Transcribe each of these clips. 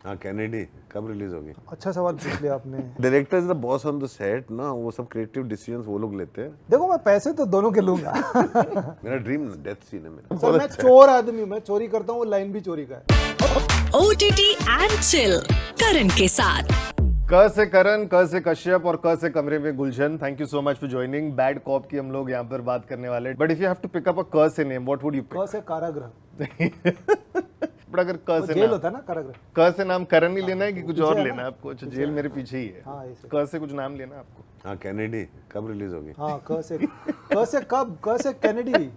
हाँ कैनेडी कब रिलीज होगी? अच्छा सवाल पूछ लिया आपने। Director is the boss on the set ना, वो सब क्रिएटिव डिसीजंस वो लोग लेते हैं। देखो मैं पैसे तो दोनों के लूंगा। मेरा ड्रीम डेथ सीन है मेरा। सर मैं चोर आदमी हूँ, मैं चोरी करता हूँ, वो लाइन भी चोरी का है। OTT एंड चिल करण के साथ। क से करण, क से कश्यप और क से कमरे में Gulshan. Thank you so much for joining. Bad cop की हम लोग यहाँ पर बात करने वाले, but if you have to pick up a क से नेम, व्हाट वुड यू क से कारागृह, पिक? बट अगर क वो से जेल नाम, होता है ना कारागृह। क से नाम करण ही लेना है कि कुछ पीछे और है लेना ना? है आपको? अच्छा, जेल मेरे पीछे ही है। हाँ ऐसे। क से कुछ नाम लेना है आपको? हाँ कैनेडी कब रिलीज होगी? हाँ क से कब, क से कैनेडी।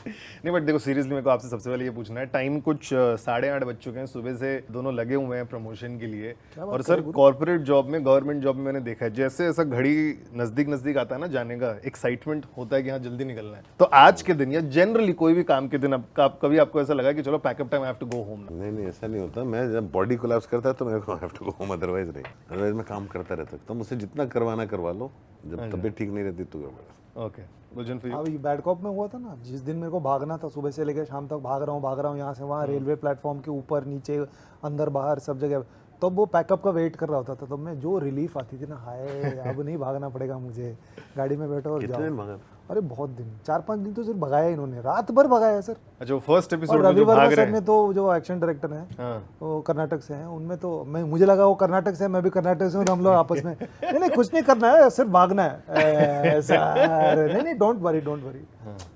नहीं बट देखो सीरियसली मेरे को आपसे सबसे पहले ये पूछना है, टाइम कुछ 8:30 बज चुके हैं, सुबह से दोनों लगे हुए हैं प्रमोशन के लिए। और सर कॉर्पोरेट जॉब में, गवर्नमेंट जॉब में मैंने देखा है जैसे ऐसा घड़ी नजदीक नजदीक आता है ना जाने का, एक्साइटमेंट होता है कि हाँ जल्दी निकलना है। तो आज के दिन या जनरली कोई भी काम के दिन कभी आपको ऐसा लगा कि चलो pack up time, I have to go home? नहीं ऐसा नहीं होता। मैं जब बॉडी कोलैप्स करता है तो मेरे को have to go home, otherwise नहीं। अदरवाइज मैं काम करता रहता हूँ। तो मुझसे जितना करवाना करवा लो, जब तबीयत ठीक नहीं रहती तो करवा। Okay Gulshan for you? अभी बैड कॉप में हुआ था ना, जिस दिन मेरे को भागना था, सुबह से लेकर शाम तक भाग रहा हूँ यहाँ से वहाँ, रेलवे प्लेटफॉर्म के ऊपर नीचे अंदर बाहर सब जगह। तब वो पैकअप का वेट कर रहा होता था, तब मैं जो रिलीफ आती थी ना, हाय अब नहीं भागना पड़ेगा मुझे, गाड़ी में बैठो और कितने जाओ। दिन भागा? अरे बहुत दिन, 4-5 दिन तो सिर्फ भगाया इन्होंने, रात भर भगाया सर। अच्छा वो फर्स्ट और एपिसोड में रवि जो वर्मा भाग सर रहे ने हैं। तो, जो एक्शन डायरेक्टर हैं, हाँ वो कर्नाटक से हैं, उनमें तो मुझे लगा वो कर्नाटक से है, मैं भी कर्नाटक से हूँ, हम लोग आपस में नहीं कुछ नहीं करना है, सिर्फ भागना है। सर नहीं डोंट वरी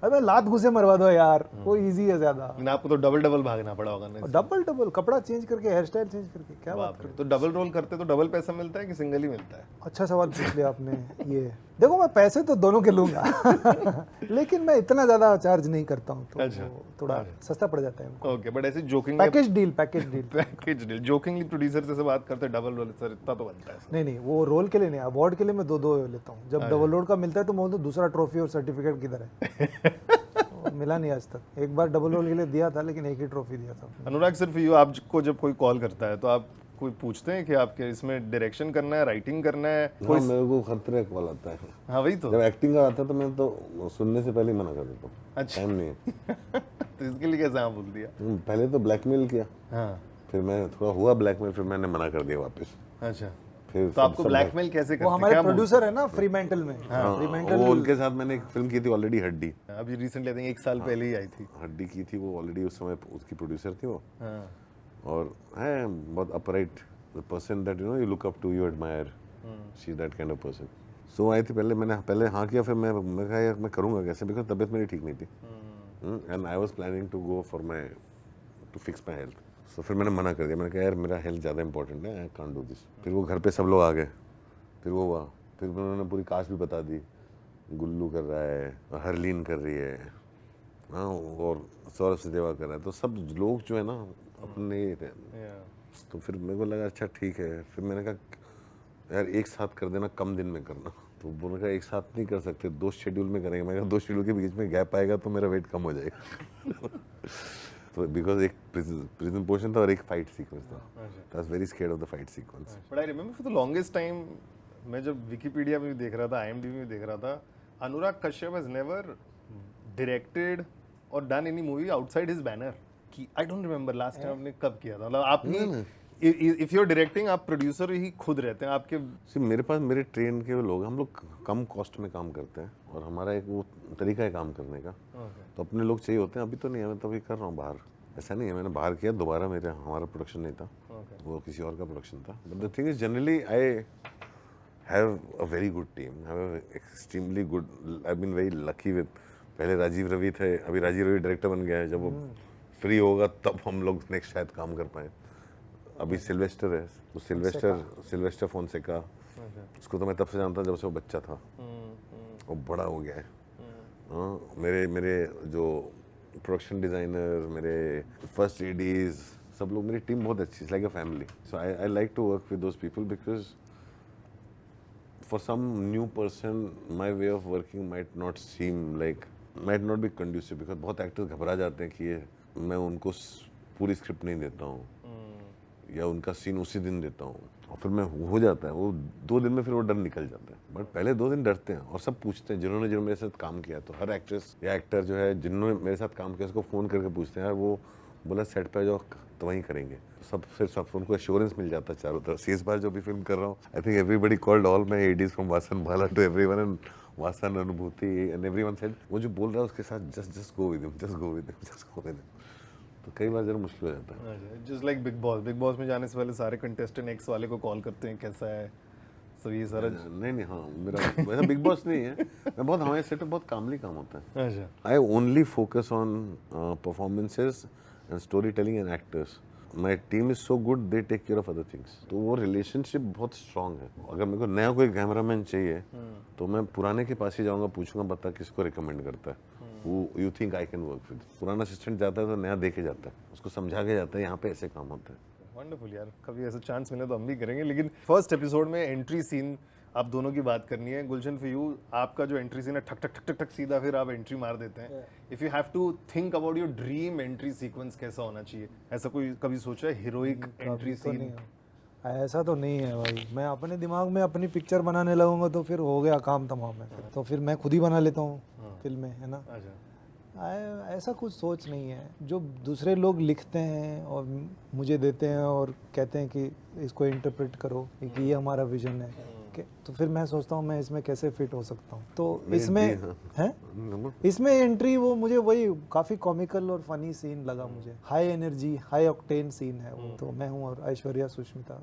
अबे लात घुसे मरवा दो यार, वो इजी है ज्यादा। लेकिन आपको तो डबल भागना पड़ा होगा ना? डबल कपड़ा चेंज करके, हेयर स्टाइल चेंज करके, क्या बात बाप रे। तो डबल रोल करते तो डबल पैसा मिलता है कि सिंगल ही मिलता है? अच्छा सवाल पूछ लिया आपने। ये देखो मैं पैसे तो दोनों के लूंगा, लेकिन मैं इतना ज्यादा चार्ज नहीं करता हूँ, तो अच्छा। थोड़ा सस्ता पड़ जाता है हमको। ओके बट ऐसे joking package deal package deal jokingly producer से बात करते डबल रोल, सर इतना तो बनता है। नहीं वो रोल के लिए नहीं, अवार्ड के लिए मैं दो लेता हूँ। जब डबल रोड का मिलता है तो मैं बोलता हूँ दूसरा ट्रॉफी और सर्टिफिकेट किधर है। तो मिला नहीं आज तक। एक बार डबल रोल के लिए दिया था, लेकिन एक ही ट्रॉफी दिया था। अनुराग सिर्फ यू, आपको जब कोई कॉल करता है तो आप कोई पूछते हैं कि आपके इसमें डायरेक्शन करना है, राइटिंग करना है? हाँ मेरे को खतरे कॉल आता है। हाँ वही तो। जब एक्टिंग का आता है तो मैं तो सुनने से पहले ही मना कर देता हूँ। अच्छा। टाइम नहीं है। तो इसके लिए कैसे हाँ बोल दिया? पहले तो ब्लैकमेल किया, हाँ फिर मैं थोड़ा हुआ ब्लैकमेल, फिर मैंने मना कर दिया वापस। अच्छा फिर तो आपको ब्लैकमेल कैसे वो करते हमारे हैं? प्रोड्यूसर है ना फ्री मेंटल में, फ्री वो मेंटल। उनके साथ मैंने एक फिल्म की थी ऑलरेडी, हड्डी। अभी रिसेंटली आई थिंक 1 साल पहले ही आई थी। हड्डी की थी वो ऑलरेडी, उस समय उसकी प्रोड्यूसर थी वो। हाँ और है बहुत upright, the person that you look up to, you admire, she that kind of person. So I थी पहले, मैंने पहले हाँ किया, फिर मैं कहा यार मैं करूँगा कैसे, बिकॉज तबीयत मेरी ठीक नहीं थी and I was planning to go for my to fix my health. So फिर मैंने मना कर दिया, मैंने कहा यार मेरा हेल्थ ज़्यादा इंपॉर्टेंट है, आई कांट डू दिस। फिर वो घर पे सब लोग आ गए, फिर वो हुआ, फिर उन्होंने पूरी कास्ट भी बता दी, गुल्लू कर रहा है, हरलीन कर रही है, हाँ, और सौरभ सिदेवा कर रहा है, तो सब लोग जो है ना अपने तो फिर मेरे को लगा अच्छा ठीक है। फिर मैंने कहा यार एक साथ कर देना, कम दिन में करना। तो उन्होंने कहा एक साथ नहीं कर सकते, 2 शेड्यूल में करेंगे। मैं कहा 2 शेड्यूल के बीच में गैप आएगा तो मेरा वेट कम हो जाएगा। तो बिकॉज एक प्रिजन पोर्शन था और एक फाइट सीक्वेंस था, I was very scared of the fight sequence. But I remember for the longest time, मैं जब विकिपीडिया में भी देख रहा था, IMDb में देख रहा था, Anurag Kashyap has never directed और done any movie outside his banner. कि I don't remember last time आपने कब किया था, मतलब आपने इफ यू आर डायरेक्टिंग, आप प्रोड्यूसर ही खुद रहते हैं आपके? सिर्फ मेरे पास मेरे ट्रेन के लोग, हम लोग कम कॉस्ट में काम करते हैं और हमारा एक वो तरीका है काम करने का। तो अपने लोग चाहिए होते हैं। अभी तो नहीं है, मैं तो अभी कर रहा हूँ बाहर। ऐसा नहीं है मैंने बाहर किया दोबारा, हमारा प्रोडक्शन नहीं था, वो किसी और का प्रोडक्शन था। But the thing is generally I have a very good team, have extremely good, I been very lucky with. पहले राजीव रवि थे, अभी राजीव रवि डायरेक्टर बन गया है। जब वो फ्री होगा तब हम लोग नेक्स्ट शायद काम कर पाए। अभी सिल्वेस्टर है, वो सिल्वेस्टर फोनसेका, उसको तो मैं तब से जानता जब से वो बच्चा था, वो बड़ा हो गया है। हाँ, मेरे जो प्रोडक्शन डिज़ाइनर, मेरे फर्स्ट एडीज, सब लोग, मेरी टीम बहुत अच्छी है, like a family. So I like to work with those people because for some new person my way of working might not seem like, might not be conducive, because बहुत actors घबरा जाते हैं कि ये मैं उनको पूरी स्क्रिप्ट नहीं देता हूँ या उनका सीन उसी दिन देता हूँ, और फिर मैं हो जाता है वो 2 दिन में, फिर वो डर निकल जाता है। बट पहले 2 दिन डरते हैं और सब पूछते हैं, जिन्होंने मेरे साथ काम किया, तो हर एक्ट्रेस या एक्टर जो है जिन्होंने मेरे साथ काम किया उसको फ़ोन करके पूछते हैं यार वो बोला सेट पे जाओ तो वहीं करेंगे। सब फिर सब उनको एश्योरेंस मिल जाता है चारों तरफ से। इस बार जो भी फिल्म कर रहा हूँ, I think everybody called all my ADs from Vasan Bala to everyone, and Vasan, अनुभूति, एंड एवरीवन सेड वो जो बोल रहा है उसके साथ just go with him, just go with him, just go with him. तो कई बार जरा मुश्किल हो जाता है। जस्ट लाइक बिग बॉस में जाने से पहले सारे कंटेस्टेंट एक्स वाले को कॉल करते हैं कैसा है, तो ये सारा नहीं हाँ, मेरा वैसा बिग बॉस नहीं है। मैं बहुत, हमारे सेट पे बहुत कामली काम होता है। अच्छा I only focus on performances and story telling and actors. My team is so good, they take care of other things. तो वो रिलेशनशिप बहुत स्ट्रांग है। अगर मेरे को नया कोई कैमरामैन चाहिए तो मैं पुराने के पास ही जाऊंगा, पूछूंगा बता किसको रिकमेंड करता है, वो you think I can work with. पुराना असिस्टेंट जाता है तो नया देके जाता है, उसको समझा के जाता है यहाँ पे ऐसे काम होता है। वंडरफुल यार, कभी ऐसा चांस मिले तो हम भी करेंगे। लेकिन फर्स्ट एपिसोड में एंट्री सीन आप दोनों की बात करनी है। गुलशन फॉर यू, आपका जो एंट्री सीन है ठक ठक ठक ठक ठक सीधा फिर आप एंट्री मार देते हैं। If you have to think about your dream entry sequence कैसा होना चाहिए, ऐसा कोई कभी सोचा है हीरोइक एंट्री सीन? ऐसा तो नहीं है भाई, मैं अपने दिमाग में अपनी पिक्चर बनाने लगूंगा तो फिर हो गया काम तमाम है। तो फिर मैं खुद ही बना लेता हूँ फिल्में, है ना। ऐसा कुछ सोच नहीं है। जो दूसरे लोग लिखते हैं और मुझे देते हैं और कहते हैं कि इसको इंटरप्रेट करो कि ये हमारा विजन है, तो फिर मैं सोचता हूँ मैं इसमें कैसे फिट हो सकता हूँ। तो इसमें है, इसमें एंट्री वो मुझे वही काफ़ी कॉमिकल और फनी सीन लगा मुझे। High energy, high octane scene है वो। तो मैं हूँ और ऐश्वर्या सुष्मिता,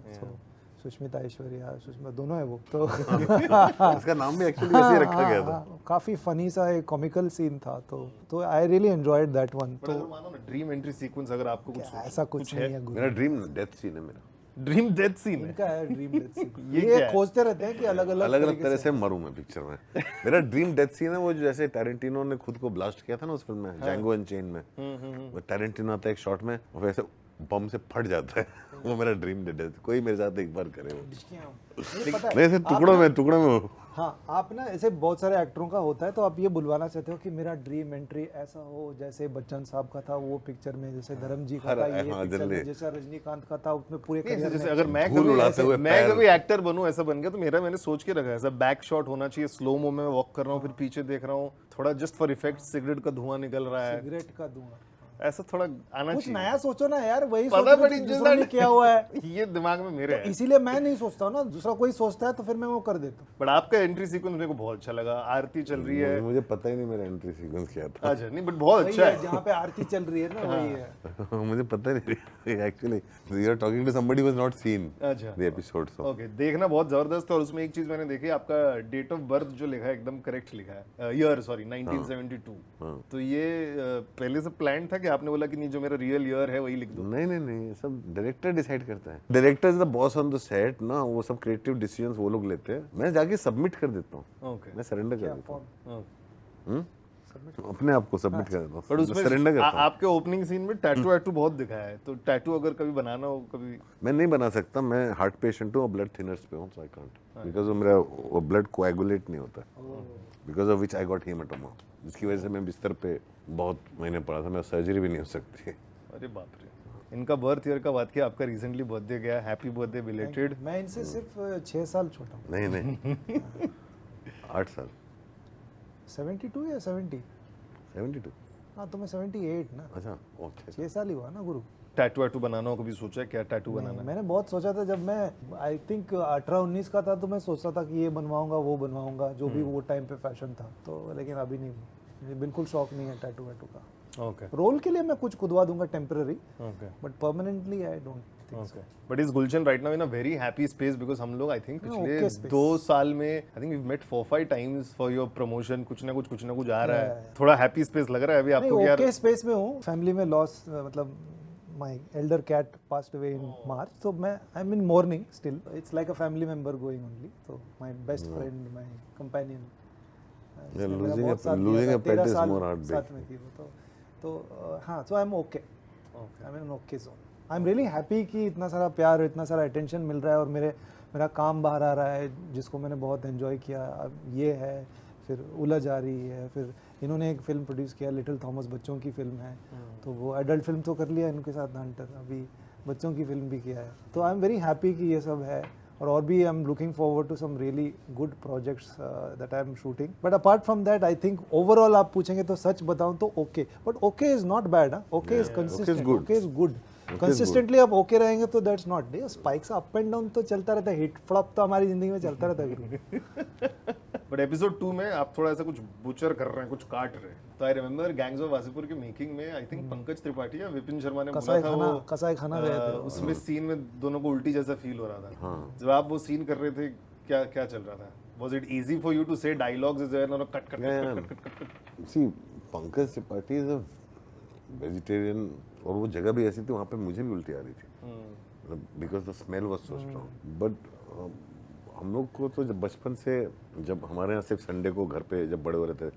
सुष्मिता ऐश्वर्या, सुष्मिता दोनों है वो। तो इसका नाम भी एक्चुअली ऐसे ही रखा गया था। काफी फनी सा एक कॉमिकल सीन था। तो I really enjoyed that one. तो मानो ना ड्रीम एंट्री सीक्वेंस अगर आपको कुछ ऐसा कुछ नहीं है। मेरा ड्रीम डेथ सीन है। मेरा ड्रीम डेथ सीन है? इनका है ड्रीम डेथ सीन। ये खोजते रहते हैं कि अलग अलग तरह से मरूं मैं पिक्चर में। मेरा ड्रीम डेथ सीन है वो, जैसे टैरेंटिनो ने खुद को ब्लास्ट किया था ना उस फिल्म में, जैंगो अनचेन में। वो टैरेंटिनो आता है एक शॉट में और वैसे बम से फट जाता है। वो मेरा ड्रीम डेथ। कोई मेरे साथ एक बार करे वो, नहीं ऐसे टुकड़ों में हो। हाँ, आप ना ऐसे बहुत सारे एक्टरों का होता है, तो आप ये बुलवाना चाहते हो कि मेरा ड्रीम एंट्री ऐसा हो जैसे बच्चन साहब का था वो पिक्चर में, जैसे धर्म जी का था ये पिक्चर में, जैसे रजनीकांत का था उसमें पूरे करियर में। जैसे अगर मैं कभी एक्टर बनूं ऐसा बन गया तो मैंने सोच के रखा है ऐसा बैक शॉट होना चाहिए, स्लो मो में वॉक कर रहा हूँ, फिर पीछे देख रहा हूँ, थोड़ा जस्ट फॉर इफेक्ट सिगरेट का धुआं निकल रहा है, सिगरेट का धुआं, ऐसा थोड़ा आना कुछ चाहिए। नया सोचो ना यार, वही पता सोचो कि दूसरा ने किया हुआ है। ये दिमाग में मेरे है, इसीलिए मैं नहीं सोचता ना, दूसरा कोई सोचता है तो फिर मैं वो कर देता हूँ। बट आपका एंट्री सीक्वेंस मेरे को बहुत अच्छा लगा। आरती चल रही है, मुझे पता ही नहीं मेरा एंट्री सीक्वेंस क्या था। अच्छा नहीं, बट बहुत अच्छा है। जहाँ पे आरती चल रही है ना वही है। मुझे पता नहीं actually. You are talking to somebody who has not seen अच्छा द एपिसोड। सो ओके, देखना बहुत जबरदस्त। और उसमें एक चीज मैंने देखी, आपका डेट ऑफ बर्थ जो लिखा है एकदम करेक्ट लिखा है, ईयर सॉरी 1972। तो ये पहले से प्लान था कि आपने बोला कि नहीं जो मेरा रियल ईयर है वही लिख दो? नहीं, सब डायरेक्टर डिसाइड करता है। Director is the boss on the set ना, वो सब क्रिएटिव डिसीजंस वो लोग लेते हैं। मैं जाके सबमिट कर देता हूँ। ओके, मैं सरेंडर कर देता हूँ, अपने आप को सबमिट कर देता हूँ। पर उसमें सरेंडर करता हूँ। आपके ओपनिंग सीन में टैटू बहुत दिखाया है, तो टैटू अगर कभी बनाना हो कभी? मैं नहीं बना सकता, मैं हार्ट पेशेंट हूँ और ब्लड थिनर्स पे हूँ, सो आई कांट, बिकॉज मेरा ब्लड कोएगुलेट नहीं होता, because of which I got haematoma, जिसकी वजह से मैं बिस्तर पे बहुत महीने पड़ा था। मैं सर्जरी भी नहीं हो सकती। अरे बाप रे। इनका बर्थ ईयर का बात किया, आपका रिसेंटली बर्थडे गया, हैप्पी बर्थडे बिलेटेड। मैं इनसे सिर्फ 6 साल छोटा हूँ। नहीं 8 साल। 72 या 70? 72। हाँ तो मैं 78 ना। अच्छा ओके, 6 साल ही हुआ ना गुरु। टैटू बनाना हो कभी सोचा है क्या टैटू बनाना? मैंने बहुत सोचा था, जब मैं आई थिंक 18-19 का था तो मैं सोचता था कि ये बनवाऊंगा वो बनवाऊंगा, जो भी वो टाइम पे फैशन था। तो लेकिन अभी नहीं, मुझे बिल्कुल शौक नहीं है टैटू का। ओके, रोल के लिए मैं कुछ खुदवा दूंगा temporary, okay, but permanently I don't think so. But is Gulshan right now in a very happy space, because हम लोग आई थिंक पिछले 2 साल में I think we met 4-5 times for your promotion. कुछ ना कुछ आ रहा है, थोड़ा हैप्पी स्पेस लग रहा है अभी आपको? यार ओके स्पेस में हूँ। फैमिली में लॉस, मतलब my elder cat passed away in March, तो मैं I am in mourning still. It's like a family member going only. तो my best friend, my companion, losing a pet is more heartbreaking. तो हाँ, so I am okay, I am in okay zone. I am really happy कि इतना सारा प्यार, इतना सारा attention मिल रहा है, और मेरा काम बाहर आ रहा है जिसको मैंने बहुत एंजॉय किया। अब ये है, फिर उलझ आ रही है, फिर इन्होंने एक फिल्म प्रोड्यूस किया, लिटिल थॉमस, बच्चों की फिल्म है। तो वो एडल्ट फिल्म तो कर लिया इनके साथ हंटर, अभी बच्चों की फिल्म भी किया है। तो आई एम वेरी हैप्पी कि ये सब है, और भी I am looking forward to some really good projects that I am shooting. But apart from that I think overall आप पूछेंगे तो सच बताऊं तो okay, but okay is not bad. Okay is consistent, okay is good. Consistently आप okay रहेंगे तो that's not the spikes up and down तो चलता रहता है, हिट फ्लॉप तो हमारी जिंदगी में चलता रहता है। बट एपिसोड 2 में आप थोड़ा ऐसा कुछ बुचर कर रहे हैं, कुछ काट रहे हैं। तो I remember gangs of Wasseypur के मेकिंग में आई थिंक पंकज त्रिपाठी या विपिन शर्मा ने बोला था वो कसाई खाना गए थे उसमें सीन में दोनों को उल्टी जैसा फील हो रहा था। जब आप वो सीन कर रहे थे क्या क्या चल रहा था? Was it easy for you to say dialogues as well? cut. See, Pankaj Tripathi is a vegetarian और वो जगह भी ऐसी थी, वहाँ पे मुझे भी उल्टी आ रही थी because the smell was so strong. But हम लोग को तो जब बचपन से, जब हमारे यहाँ सिर्फ संडे को घर पे जब बड़े हो रहे थे,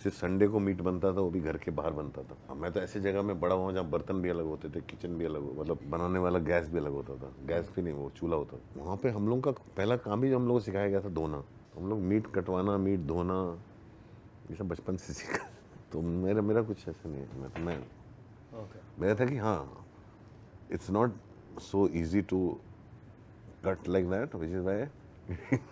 सिर्फ संडे को मीट बनता था, वो भी घर के बाहर बनता था। मैं तो ऐसी जगह में बड़ा हुआ जहाँ बर्तन भी अलग होते थे, किचन भी अलग, मतलब बनाने वाला गैस भी अलग होता था, गैस भी नहीं वो चूल्हा होता था। वहाँ पे हम लोग का पहला काम ही जो हम लोग को सिखाया गया था धोना। हम लोग मीट कटवाना, मीट धोना, ये सब बचपन से सीखा। तो मेरा कुछ ऐसा नहीं है। मैं मेरा था कि हाँ, it's not so easy to cut like that, which is why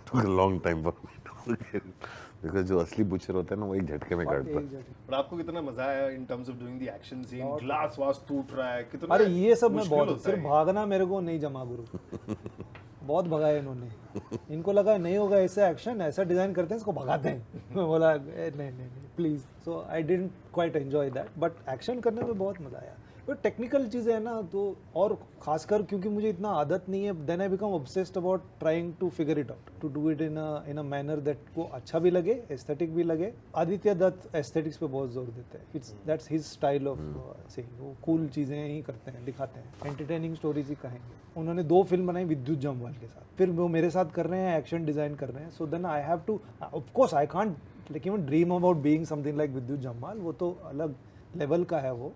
took a long time for me to get it. Because जो असली बुचर होता है ना, वो एक झटके में काटता है। पर आपको कितना मजा आया in terms of doing the action scene? Glass was टूट रहा है कितना? अरे ये सब मैं बहुत, सिर्फ भागना मेरे को नहीं जमा गुरु। बहुत भगाया इन्होंने, इनको लगा नहीं होगा ऐसा एक्शन, ऐसा डिजाइन करते हैं इसको भगाते हैं। मैं बोला नहीं please. So I didn't quite enjoy that, but action करने में बहुत मजा आया। वो टेक्निकल चीज़ें है ना, तो और खासकर क्योंकि मुझे इतना आदत नहीं है, then I become obsessed about trying to figure it out, to do it in a manner that को अच्छा भी लगे, एस्थेटिक भी लगे। आदित्य दत्त एस्थेटिक्स पे बहुत जोर देते हैं। It's that's his style of saying. वो कूल चीज़ें ही करते हैं, दिखाते हैं, एंटरटेनिंग स्टोरीज ही कहेंगे। उन्होंने 2 फिल्म बनाई विद्युत जामवाल के साथ, फिर वो मेरे साथ कर रहे हैं, एक्शन डिज़ाइन कर रहे हैं। So then I have to, of course I can't like even dream about being something like Vidyut Jamwal, वो तो अलग लेवल का है वो,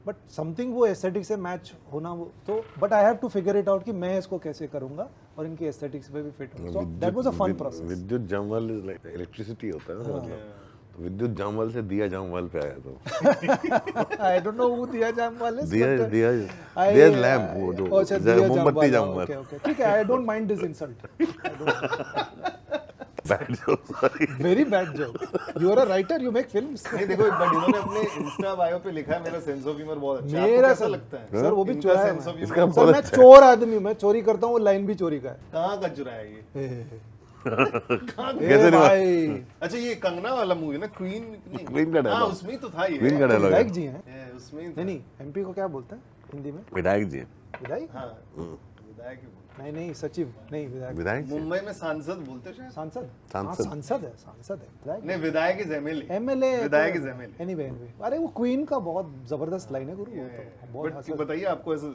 बट समथिंग वो एस्थेटिक से मैच होना वो तो, but I have to figure it out कि मैं इसको कैसे करूंगा और इनकी एस्थेटिक्स पे भी फिट हो। So that was a fun process. Vidyut Jamwal is like electricity होता है ना, मतलब तो विद्युत जामवाल से दिया जामवाल पे आया तो आई डोंट नो हु दिया जामवाल इज, दिया लैम्प, वो जो मोमबत्ती जामवाल। ओके ठीक है, I don't mind this insult. Bad joke, sorry, very bad joke. You are a writer, you make films. नहीं देखो, बट इन्होंने अपने इंस्टा बायो पे लिखा है मेरा सेंस ऑफ ह्यूमर बहुत अच्छा है। मेरा आपको कैसा लगता है? सर वो भी चुराया है। इसका सर मैं चोर आदमी हूं, मैं चोरी करता हूं, वो लाइन भी चोरी का है। कहाँ का चुराया ये? कैसे नहीं भाई अच्छा ये कंगना वाला मूवी ना, क्वीन क्वीन का डायलॉग, उसमें ही तो था ये। क्वीन का डायलॉग विधायक जी हैं? उसमें ही था। नहीं एमपी को क्या बोलते हैं हिंदी में? विधायक जी, विधायक? हाँ विधायक ही बोलते नहीं सचिव नहीं, विधायक। विधायक हैं। जी, मुंबई में सांसद बोलते हैं शायद। सांसद सांसद। सांसद है विधायक नहीं विधायक इज एमएलए। एमएलए विधायक इज एमएलए। एनीवे अरे वो क्वीन का बहुत जबरदस्त लाइन है गुरु, वो तो बहुत बट बताइए आपको ऐसा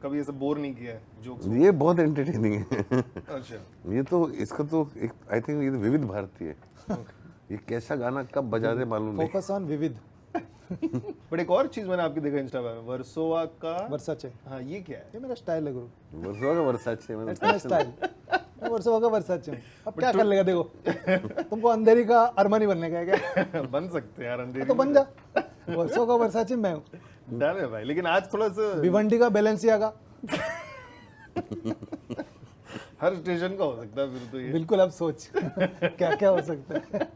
कभी ऐसा बोर नहीं किया है जोक्स? ये बहुत एंटरटेनिंग है। अच्छा ये तो इसका तो एक आई थिंक ये तो विविध भारती है। ये कैसा गाना कब बजा दे मालूम नहीं। फोकस ऑन विविध। बट एक और चीज मैंने आपकी देखा इंस्टा पे, वर्सोवा का वर्साचे। हाँ ये क्या है? ये मेरा स्टाइल है गुरु, वर्षों का वर्षाचे, मैंने इट्स माय स्टाइल। मैं वर्सोवा का वर्साचे हूँ। अब क्या कर लेगा, देखो तुमको अंधेरी का अरमानी बनने का है क्या? बन सकते हैं यार अंधेरी तो बन जा। वर्सोवा का वर्साचे मैं हूँ, डन है भाई। लेकिन आज थोड़ा सा भिवंडी का बैलेंसियागा। हर स्टेशन का हो सकता है फिर तो ये। बिल्कुल, अब सोच क्या क्या हो सकता है।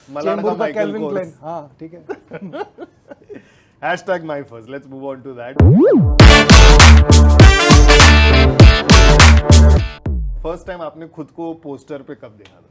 मलाड चेंबूर का का माइकल कैल्विन क्लेन, कोर्स। हाँ ठीक है। Hashtag my first, let's move on to that. First time आपने खुद को पोस्टर पे कब देखा था?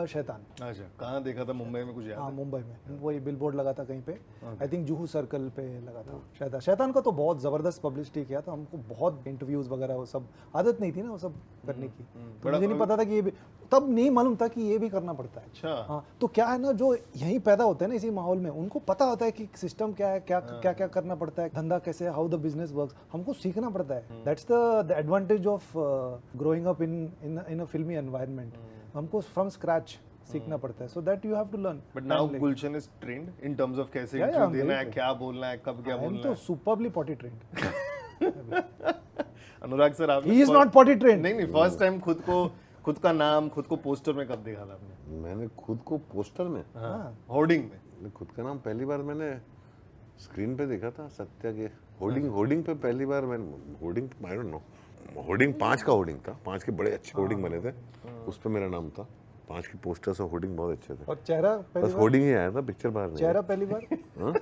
शैतान। अच्छा कहाँ देखा था? मुंबई में कुछ याद हाँ है? मुंबई में वही बिलबोर्ड लगा था कहीं पे, आई थिंक जुहू सर्कल पे लगा था। शैतान का तो बहुत जबरदस्त पब्लिसिटी किया था, हमको बहुत इंटरव्यूज वगैरह वो सब, आदत नहीं थी ना वो सब करने की, तो मुझे नहीं पता था कि ये भी, तब नहीं मालूम था कि ये भी करना पड़ता है। अच्छा हाँ तो क्या है ना, जो यहीं पैदा होते हैं ना इसी माहौल में, उनको पता होता है कि सिस्टम क्या है, क्या क्या क्या करना पड़ता है, धंधा कैसे, हाउ द बिजनेस वर्क्स, हमको सीखना पड़ता है। That's the advantage of growing up in a फिल्मी एनवायरनमेंट। हमको फ्रॉम स्क्रैच सीखना पड़ता है, so that you have to learn. But now Gulshan is trained in terms of कैसे Yeah, इंटरव्यू I'm देना है, very क्या बोलना है, कब क्या आई एम बोलना तो है। Superbly potty trained. Anurag sir आप ही इज नॉट पॉटी ट्रेंड। नहीं फर्स्ट टाइम खुद का नाम खुद को पोस्टर में कब देखा था आपने? मैंने खुद को पोस्टर में, हाँ होर्डिंग में। खुद का नाम पहली बार मैंने स्क्रीन पे देखा था, सत्या के होर्डिंग पे पहली बार मैंने hoarding, I don't know, hoarding 5 का होर्डिंग था, 5 के बड़े अच्छे होर्डिंग बने थे, उस पे मेरा नाम था। 5 की पोस्टर्स और होर्डिंग बहुत अच्छे थे। और चेहरा पहली बस बार, होर्डिंग ही आया था, पिक्चर बाहर नहीं चेहरा पहली बार। हाँ?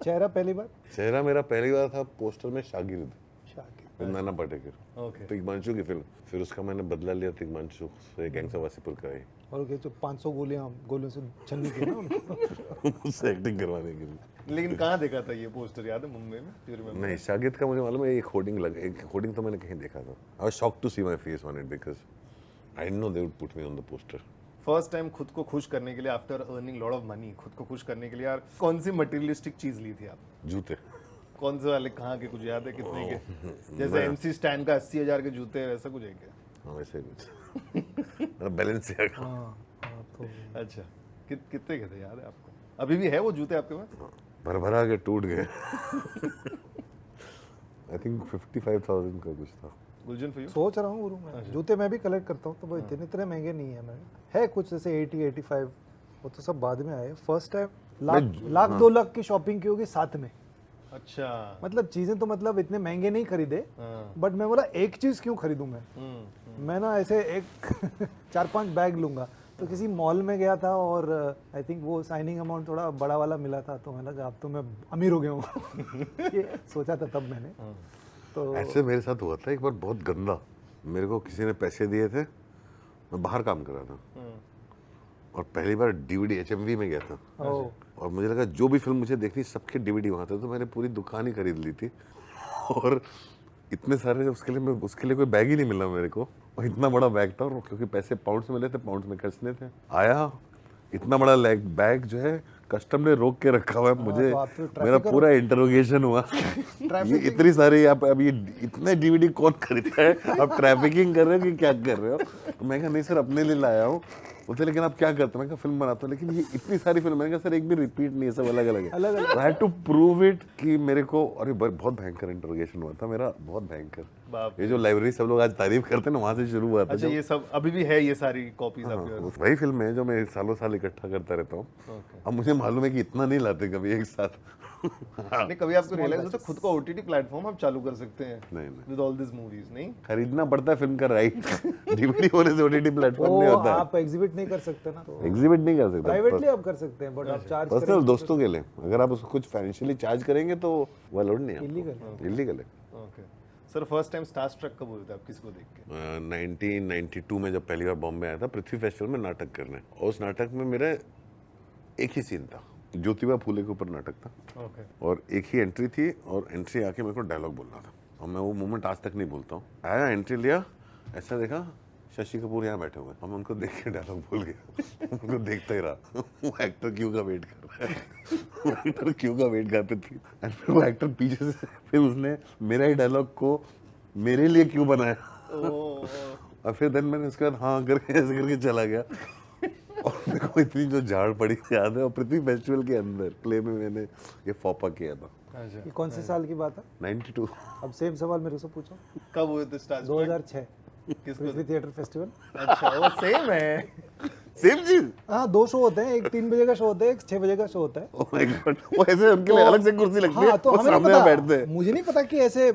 चेहरा पहली बार चेहरा मेरा पहली बार था पोस्टर में शागिर्द शाकिब। with नाना पाटेकर। ओके तिग्मांशु की फिल्म, फिर उसका मैंने बदला लिया तिग्मांशु से, गैंग्स ऑफ वासेपुर का है। और ये जो 500 गोलियों से छन्नी की ना उनको। उससे एक्टिंग करवाने के लिए। लेकिन कहाँ देखा था ये पोस्टर, याद है? मुंबई में? Do you remember? नहीं, शागिर्द का मुझे मालूम है, एक होर्डिंग तो मैंने कहीं देखा था। I was shocked to see my face on it because I didn't know they would put me on the poster. First time खुद को खुश करने के लिए after earning lot of money, खुद को खुश करने के लिए यार कौन सी मटेरियलिस्टिक चीज ली थी आप? जूते। कौन से वाले, कहाँ के, कुछ याद है? कितने के? जैसे MC स्टैन का 80,000 के जूते, वैसा कुछ है क्या? हाँ वैसे कुछ। मेरा बैलेंस से आगा। हाँ तो अच्छा, कितने के थे, याद है आपको? अभी भी है वो जूते आपके पास? भर के टूट गए। आई थिंक 55,000 का कुछ था। गुलशन फॉर यू? सोच रहा हूँ गुरु मैं, जूते मैं भी कलेक्ट करता हूँ, तो वो इतने महंगे नहीं है। मैं है कुछ जैसे 80-85, वो तो सब बाद में आए। फर्स्ट टाइम लाख 2 लाख की शॉपिंग की होगी साथ में। अच्छा, मतलब चीजें तो मतलब इतने महंगे नहीं खरीदे, हाँ। बट मैं बोला एक चीज क्यों खरीदूं मैं। मैं ना ऐसे एक 4-5 बैग लूंगा। तो किसी मॉल में गया था और आई थिंक वो साइनिंग अमाउंट थोड़ा बड़ा वाला मिला था, तो मैंने कहा अब तो मैं अमीर हो गया हूँ। ये सोचा था तब मैंने। तो ऐसे मेरे साथ हुआ था एक बार बहुत गंदा। मेरे को किसी ने पैसे दिए थे, मैं बाहर काम कर रहा था और पहली बार DVD HMV में गया था और मुझे लगा जो भी फिल्म मुझे देखनी सबके DVD वहाँ थे, तो मैंने पूरी दुकान ही खरीद ली थी। और इतने सारे उसके लिए कोई बैग ही नहीं मिला मेरे को, और इतना बड़ा बैग था, और क्योंकि पैसे पाउंड्स में लेते, पाउंड्स में खर्चने थे। आया इतना बड़ा बैग जो है कस्टम ने रोक के रखा हुआ है मुझे। तो आप तो मेरा पूरा इंटरोगेशन हुआ। ये इतनी सारी आप अब ये इतने DVD कौन खरीदता है, आप ट्रैफिकिंग कर रहे हो कि क्या कर रहे हो? तो मैं कहा नहीं सर अपने लिए लाया हूँ। बोलते लेकिन आप क्या करते हैं? मैं कहा फिल्म बनाता हूँ, लेकिन ये इतनी सारी फिल्म, मैंने कहा सर एक भी रिपीट नहीं है, सब अलग अलग है। I had to prove it कि मेरे को, और बहुत भयंकर इंटरोगेशन हुआ था मेरा, बहुत भयंकर। ये जो लाइब्रेरी सब लोग आज तारीफ करते हैं ना, वहाँ से शुरू हुआ था। अच्छा, ये सब अभी भी है, ये सारी कॉपीज आपके पास? वही फिल्म है जो मैं सालों साल इकट्ठा करता रहता हूँ। अब मुझे मालूम है कि इतना नहीं लाते कभी एक साथ। नहीं, कभी आपको रियलाइज होता है खुद को OTT प्लेटफॉर्म आप चालू कर सकते हैं? नहीं विद ऑल दिस मूवीज? नहीं, खरीदना पड़ता है फिल्म का राइट। DVD होने से OTT प्लेटफॉर्म नहीं होता है। आप एग्जिबिट नहीं कर सकते ना, तो एग्जिबिट नहीं कर सकते, प्राइवेटली आप कर सकते हैं, बट आप चार्ज पर्सनल दोस्तों के लिए अगर आप उसको कुछ फाइनेंशियली चार्ज करेंगे तो वो अलाउड नहीं है, इलीगल है। Okay sir, first time star struck कब हुए थे आप, किसको देख के? 1992 में जब पहली बार बॉम्बे आया था पृथ्वी फेस्टिवल में नाटक करने, और उस नाटक में मेरा एक ही सीन था, ज्योतिबा फूले के ऊपर नाटक था। ओके, और एक ही एंट्री थी, और एंट्री आके मेरे को डायलॉग बोलना था, और मैं वो मोमेंट आज तक नहीं भूलता हूँ। आया, एंट्री लिया, ऐसा देखा शशि कपूर यहाँ बैठे हुए, हम उनको देख के डायलॉग भूल गया। उनको देखता ही रहा, वो एक्टर क्यों का वेट कर रहा है, वो एक्टर क्यों का वेट करते थे। एंड फिर वो एक्टर पीछे से फिर उसने मेरा ही डायलॉग को मेरे लिए क्यों बनाया। और फिर देन मैंने उसके बाद हाँ करके ऐसे करके चला गया। और मेरे को इतनी जो झाड़ पड़ी याद है, और पृथ्वी फेस्टिवल के अंदर प्ले में मैंने ये फॉपा किया था। अच्छा, ये कौन से साल की बात है? 92। अब सेम सवाल मेरे से पूछो। कब हुए थे स्टार? 2006 किसको? पृथ्वी थिएटर फेस्टिवल। अच्छा, वो सेम है। सेम चीज। हाँ, 2 शो होते हैं, एक 3 बजे का शो होता है, एक 6 बजे का शो होता है। ओह माय गॉड, वो ऐसे उनके लिए अलग से कुर्सी लगती है, हाँ, तो वो हमें नहीं सामने में पता, बैठते हैं। मुझे नहीं पता कि ऐसे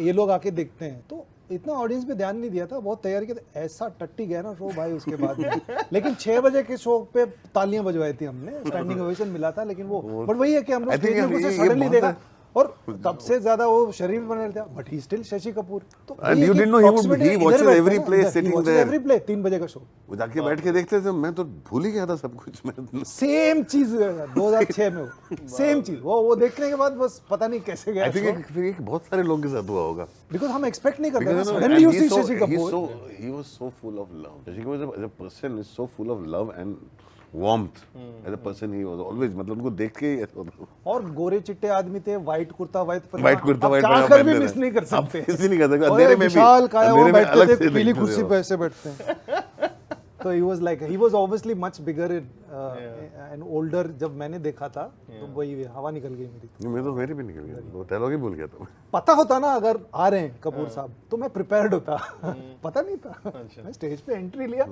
ये लोग आके देखते हैं, तो इतना ऑडियंस पे ध्यान नहीं दिया था, बहुत तैयारी किया था, ऐसा टट्टी गया ना शो भाई उसके बाद में। लेकिन 6 बजे के शो पे तालियां बजवाई थी हमने, स्टैंडिंग ओवेशन मिला था, लेकिन वो बट वही है कि हम लोग I think स्टेज में ये घुसे, सडनली बहुत देखा, है। और तब से ज्यादा वो शरीर बने था, but he still Shashi Kapoor. तो And you didn't know he watches every play sitting there. Every play 3 बजे का शो, वो जाके बैठ के देखते थे, मैं तो भूल ही गया था सब कुछ। मैं सेम चीज 2006 में सेम चीज, वो देखने के बाद बस पता नहीं कैसे गया। आई थिंक फिर एक बहुत सारे लोगों के साथ हुआ होगा। बिकॉज़ हम एक्सपेक्ट नहीं करते, Because suddenly you see he's so- Shashi Kapoor. he was so full of love. Shashi Kapoor as a person is so full of love and warmth. As a person he was always, मतलब उनको देख के ही ऐसा होता। और गोरे चिट्टे आदमी थे, white kurta white white kurta white चाह कर भी मिस नहीं कर सकते। किसी नहीं कर सकते। और अंधेरे में भी, विशाल काया वो अंधेरे में बैठते अलग थे, से पीली दिखते कुर्सी थे पे ऐसे बैठते हैं। तो he was obviously much bigger and older। जब मैंने देखा था तो वही हवा निकल गई मेरी। वो। मैं तो मेरे भी निकल गया, वो डायलॉग ही भूल गया था। पता होता ना अगर आ रहे हैं कपूर साहब, तो मैं प्रिपेयर्ड होता। पता नहीं था, मैं स्टेज पे एंट्री लिया,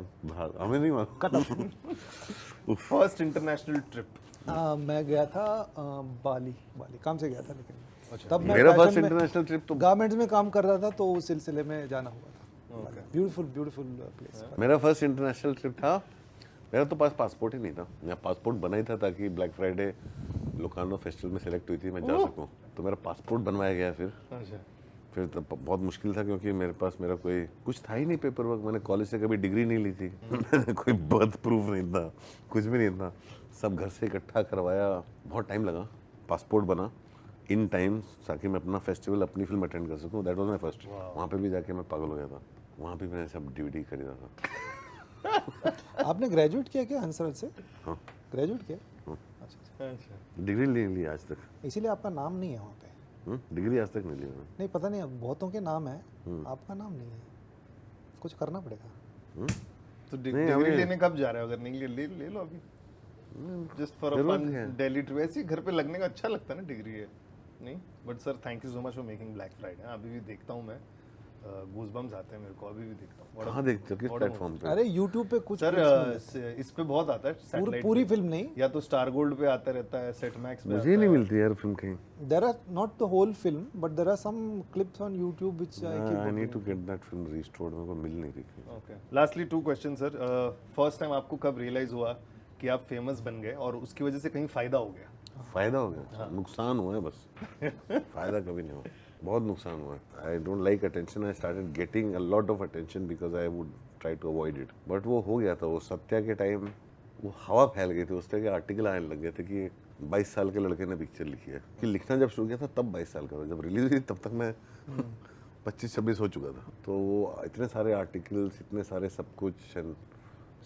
हमें नहीं मालूम। खत्म। First international trip? मैं गया था बाली काम से गया था, लेकिन तब मैं मेरा फर्स्ट fashion में इंटरनेशनल ट्रिप तो गारमेंट्स में काम कर रहा था, तो उस सिलसिले में जाना हुआ था। Beautiful place. मेरा फर्स्ट इंटरनेशनल ट्रिप था। मेरा तो पास पासपोर्ट ही नहीं था, मैं पासपोर्ट बना ही था ताकि ब्लैक फ्राइडे लोकार्नो फेस्टिवल में सेलेक्ट हुई थी मैं जा सकूं, तो मेरा पासपोर्ट बनवाया गया फिर तब बहुत मुश्किल था क्योंकि मेरे पास मेरा कोई कुछ था ही नहीं पेपर वर्क, मैंने कॉलेज से कभी डिग्री नहीं ली थी मैंने कोई बर्थ प्रूफ नहीं था, कुछ भी नहीं था, सब घर से इकट्ठा करवाया, बहुत टाइम लगा, पासपोर्ट बना इन टाइम ताकि मैं अपना फेस्टिवल अपनी फिल्म अटेंड कर सकूं, दैट वाज माय फर्स्ट। वहाँ पे भी जाके मैं पागल हो गया था, वहाँ भी मैंने सब DVD खरीदा था। आपने ग्रेजुएट किया क्या हंसराज से? हाँ ग्रेजुएट किया? हाँ। अच्छा, डिग्री नहीं ली आज तक, इसीलिए आपका नाम नहीं है वहाँ पे। डिग्री आज तक नहीं ली मैंने। नहीं पता नहीं, बहुतों के नाम है, आपका नाम नहीं है, कुछ करना पड़ेगा। तो डिग्री लेने कब जा रहे हो? अगर नहीं ले लो अभी, just for a fun Delhi trip, ऐसे ही घर पे लगने का अच्छा लगता है ना डिग्री है नहीं। But sir thank you so much for making black Friday. अभी भी देखता हूँ मैं, गूज़बम्स आते हैं मेरे को, अभी भी देखता हूँ। कहाँ देखते हो, किस प्लेटफॉर्म पे? अरे YouTube पे कुछ सर इस पे बहुत आता है सैटेलाइट, पूरी फिल्म नहीं, या तो स्टार गोल्ड पे आता रहता है, सेट मैक्स पे मुझे ही नहीं मिलती यार फिल्म कहीं। there are not the whole film but there are some clips on YouTube which I keep I need to get that film restored, मेरे को मिल नहीं रही थी। Okay, lastly 2 question sir. First time आपको कब रियलाइज हुआ कि आप फेमस बन गए और उसकी वजह से कहीं फायदा हो गया? फायदा हो गया, नुकसान हुआ है बस फायदा कभी नहीं हुआ, बहुत नुकसान हुआ है। I don't like attention, I started getting a lot of attention because I would try to avoid it, but वो हो गया था। वो सत्या के टाइम वो हवा फैल गई थी, उस तरह के आर्टिकल आने लग गए थे कि 22 साल के लड़के ने पिक्चर लिखी है, कि लिखना जब शुरू किया था तब 22 साल का था, जब रिलीज हुई तब तक मैं 25-26 हो चुका था। तो वो इतने सारे आर्टिकल्स, इतने सारे सब कुछ,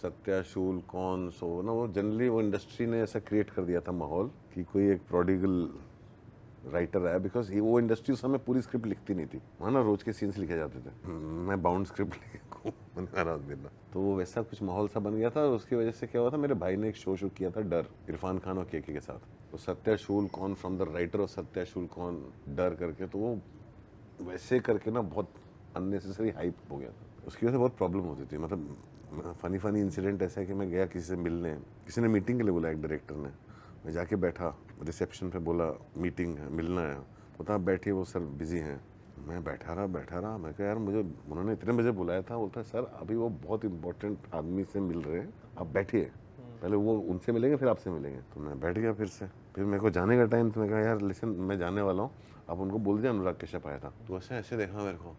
सत्या शूल कौन सो ना, वो जनरली वो इंडस्ट्री ने ऐसा क्रिएट कर दिया था माहौल कि कोई एक प्रोडिगल राइटर आया, बिकॉज वो इंडस्ट्री उस समय पूरी स्क्रिप्ट लिखती नहीं थी, वहाँ ना रोज के सीन्स लिखे जाते थे, मैं बाउंड स्क्रिप्ट लिखे देना, तो वो वैसा कुछ माहौल सा बन गया था। और उसकी वजह से क्या हुआ था, मेरे भाई ने एक शो किया था डर, इरफान खान और केके के साथ, तो सत्या शूल कौन फ्रॉम द राइटर और सत्या शूल कौन डर करके, तो वो वैसे करके ना बहुत अननेसेसरी हाइप हो गया था, उसकी वजह से बहुत प्रॉब्लम होती थी। मतलब फनी इंसिडेंट ऐसा है कि मैं गया किसी से मिलने, किसी ने मीटिंग के लिए बोला, एक डायरेक्टर ने, मैं जाके बैठा रिसेप्शन पे, बोला मीटिंग है, मिलना है, बोलता आप बैठिए, वो सर बिजी हैं। मैं बैठा रहा, मैं कहा यार मुझे उन्होंने इतने बजे बुलाया था, बोलता है सर अभी वो बहुत इंपॉर्टेंट आदमी से मिल रहे हैं, आप बैठिए, पहले वो उनसे मिलेंगे फिर आपसे मिलेंगे। तो मैं बैठ गया फिर मेरे को जाने का टाइम, तो मैं कहा यार लिसन मैं जाने वाला हूँ, आप उनको बोल दिया अनुराग कश्यप आया था। तो ऐसे देखा मेरे को,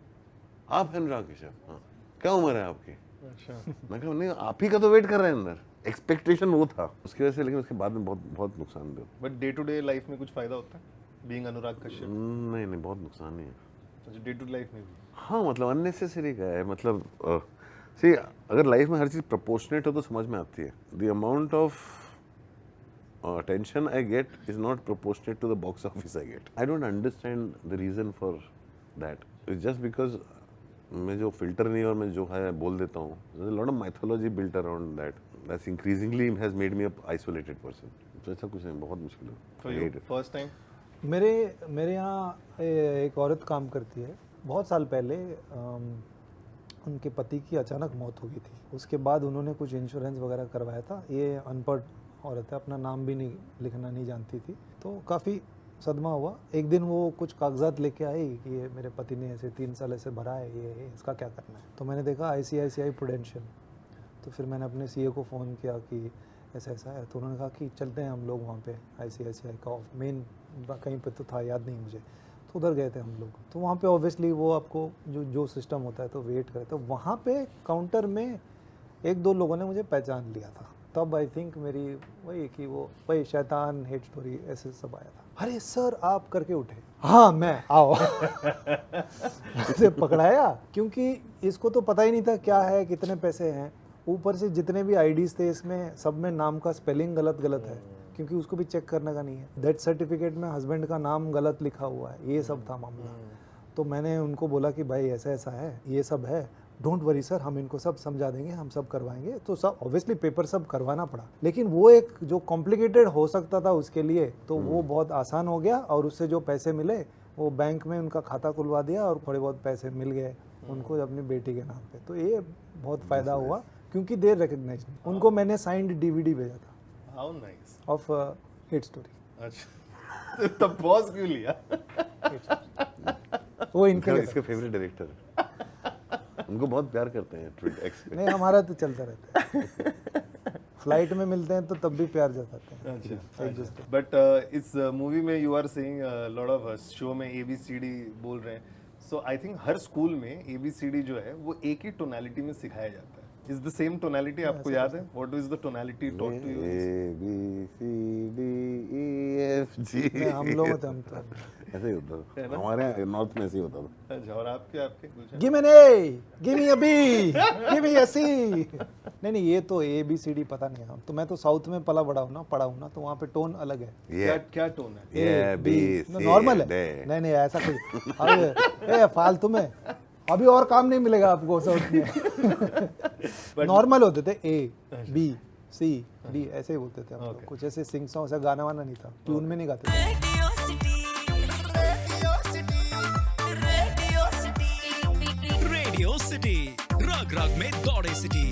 आप हैं अनुराग कश्यप? हाँ। क्या उम्र है आपकी? अच्छा। मैं कहा नहीं, आप ही का तो वेट कर रहे हैं अंदर, एक्सपेक्टेशन वो था उसकी वजह से, लेकिन उसके बाद में बहुत नुकसान हुआ। But day to day life में कुछ फायदा होता है बीइंग अनुराग कश्यप? नहीं बहुत नुकसान नहीं है। अच्छा, डे टू लाइफ में भी? हाँ, मतलब अननेसेसरी का है, मतलब सी अगर लाइफ में हर चीज़ प्रोपोर्शनेट हो तो समझ में आती है। The amount of attention I get is not proportionate to the box office I get. I don't understand the reason for that. It's just because मैं जो फिल्टर नहीं और मैं जो है बोल देता हूँ, there's a lot of mythology built around that. That's increasingly has made me a isolated person. तो ऐसा कुछ नहीं, बहुत मुश्किल है। For you, first time? मेरे यहाँ एक औरत काम करती है, बहुत साल पहले उनके पति की अचानक मौत हो गई थी। उसके बाद उन्होंने कुछ इंश्योरेंस वगैरह करवाया था। ये अनपढ़ औरत है, अपना नाम भी नहीं लिखना नहीं जानती थी, तो काफ़ी सदमा हुआ। एक दिन वो कुछ कागजात लेके आई कि ये मेरे पति ने ऐसे 3 साल ऐसे भरा है, ये इसका क्या करना है। तो मैंने देखा ICICI प्रूडेंशियल, तो फिर मैंने अपने CA को फ़ोन किया कि ऐसा ऐसा है, तो उन्होंने कहा कि चलते हैं हम लोग वहाँ पे, ICICI का मेन कहीं पे तो था, याद नहीं मुझे, तो उधर गए थे हम लोग। तो वहाँ पे ऑब्वियसली वो आपको जो सिस्टम होता है तो वेट करे, तो वहाँ पे काउंटर में 1-2 लोगों ने मुझे पहचान लिया था। तब आई थिंक मेरी वही शैतान हेट स्टोरी ऐसे सब आया था। अरे सर आप करके उठे, हाँ मैं आओ ऐसे पकड़ाया, क्योंकि इसको तो पता ही नहीं था क्या है, कितने पैसे हैं। ऊपर से जितने भी IDs थे इसमें सब में नाम का स्पेलिंग गलत है, क्योंकि उसको भी चेक करने का नहीं है। डेथ सर्टिफिकेट में हस्बैंड का नाम गलत लिखा हुआ है, ये सब था मामला। तो मैंने उनको बोला कि भाई ऐसा ऐसा है, ये सब है, डोंट वरी सर, हम इनको सब समझा देंगे, हम सब करवाएंगे। तो सब ऑब्वियसली पेपर सब करवाना पड़ा, लेकिन वो एक जो कॉम्प्लिकेटेड हो सकता था उसके लिए, तो वो बहुत आसान हो गया। और उससे जो पैसे मिले वो बैंक में उनका खाता खुलवा दिया और थोड़े बहुत पैसे मिल गए उनको अपनी बेटी के नाम पे। तो ये बहुत फ़ायदा हुआ, क्योंकि देर रिकग्नाइज उनको मैंने साइंड DVD भेजा था। How nice. Of hit story. अच्छा, तब पॉज क्यों लिया? वो इनका इसके फेवरेट डायरेक्टर है, उनको बहुत प्यार करते हैं ट्विट एक्स पे। नहीं, हमारा तो चलता रहता है। फ्लाइट में मिलते हैं तो तब भी प्यार जताते हैं अच्छा एक दूसरे बट इस मूवी में you are saying lot of show में ABCD बोल रहे हैं सो आई थिंक हर स्कूल में ABCD जो है वो एक ही टोनालिटी में सिखाया जाता है इज द सेम टोनालिटी आपको याद है what is the tonality taught to you ABCDEFG नहीं, हम लोग होते हम तो ऐसे ही होता था हमारे यहाँ नॉर्थ में ऐसे ही होता था अच्छा और आपके Gulshan give me an A, give me a B, give me a C। नहीं ये तो ABCD पता नहीं है तो मैं तो साउथ में पला बड़ा हूँ ना तो वहाँ पे टोन अलग है क्या टोन है ये B नॉर्मल है नहीं ऐसा कोई अब फालतू में अभी और काम नहीं मिलेगा आपको साउथ में नॉर्मल होते थे ABCD ऐसे ही बोलते थे हम लोग कुछ ऐसे सिंग सॉन्ग ऐसा गाना वाना नहीं था ट्यून में नहीं गाते थे रेडियो सिटी रग रग में दौड़े सिटी